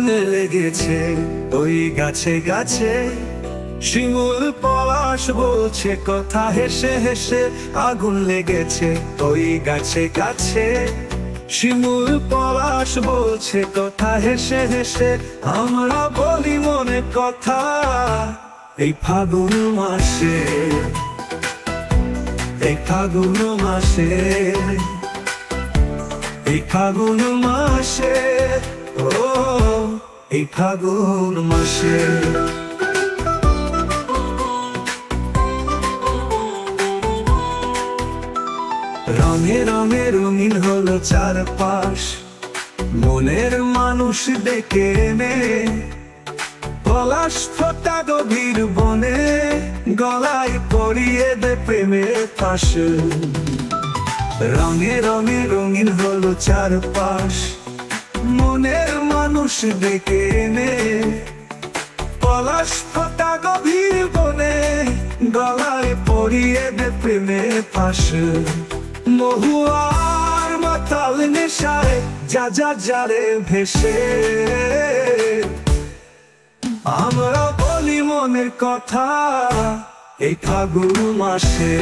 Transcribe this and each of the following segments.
আগুনে লেগেছে ওই গাছে গাছে, শিমুল পলাশ বলছে কথা হেসে হেসে। আগুন লেগেছে ওই গাছে গাছে, শিমুল পলাশ বলছে কথা হেসে হেসে। আমরা বলি মনে কথা এই ফাগুন মাসে, এই ফাগুন মাসে, এই ফাগুন মাসে, ও এই ফাগুন মাসে। রঙে রঙে রঙিন হলো চারপাশ, মনের মানুষ ডেকে এনে। পলাশ ফোটা গভীর বনে, গলায় পরিয়ে দে প্রেমের ফাঁস। রঙে রঙে রঙিন হলো চারপাশ, মনের মানুষ ডেকে এনে। পলাশ ফোটা গভীর বনে, গলায় পরিয়ে দে প্রেমের ফাঁস। মহুয়ার মাতাল নেশায় যা যা যারে ভেসে, আমরা বলি মনের কথা এই ফাগুন মাসে,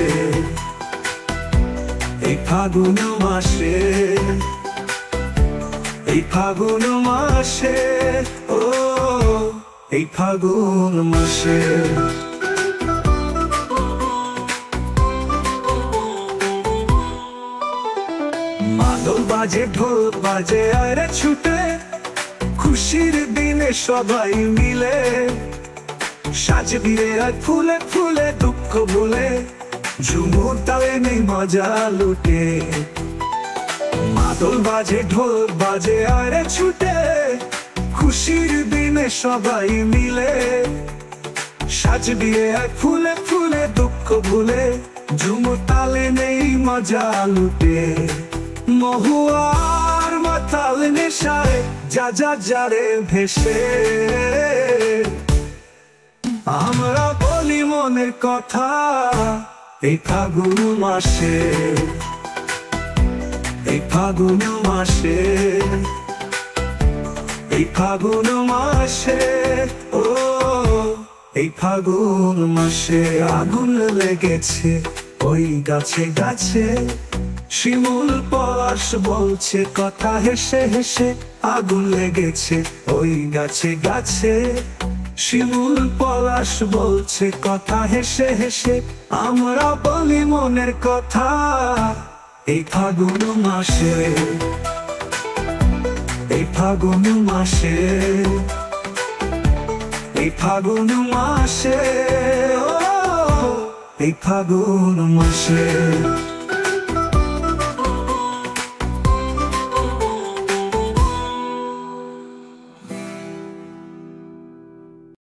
এই ফাগুন মাসে, এই ফাগুন মাসে, ও এই ফাগুন মাসে। মাদল বাজে ঢোল বাজে আরে ছুটে, খুশির দিনে সবাই মিলে। সাজে দিয়ে আর ফুলে ফুলে দুঃখ ভুলে, ঝুমুর তালে নেই মজা লুটে। মাদল বাজে ঢোল বাজে আরে ছুটে, খুশির দিনে সবাই মিলে। সাজ দিয়ে আর ফুলে ফুলে দুঃখ ভুলে, ঝুমুর তালে নেই মজা লুটে। মহুয়ার মাতাল নেশায় যা যা যারে ভেসে, আমরা বলি মনের কথা এই ফাগুন মাসে, এই ফাগুন মাসে, এই ফাগুন মাসে, ও এই ফাগুন মাসে। আগুন লেগেছে ওই গাছে গাছে, শিমুল পলাশ বলছে কথা হেসে হেসে। আগুন লেগেছে ওই গাছে গাছে, শিমুল পলাশ বলছে কথা হেসে হেসে। আমরা বলি মনের কথা এই ফাগুন মাসে, এই ফাগুন মাসে, এই ফাগুন মাসে, ও এই ফাগুন মাসে।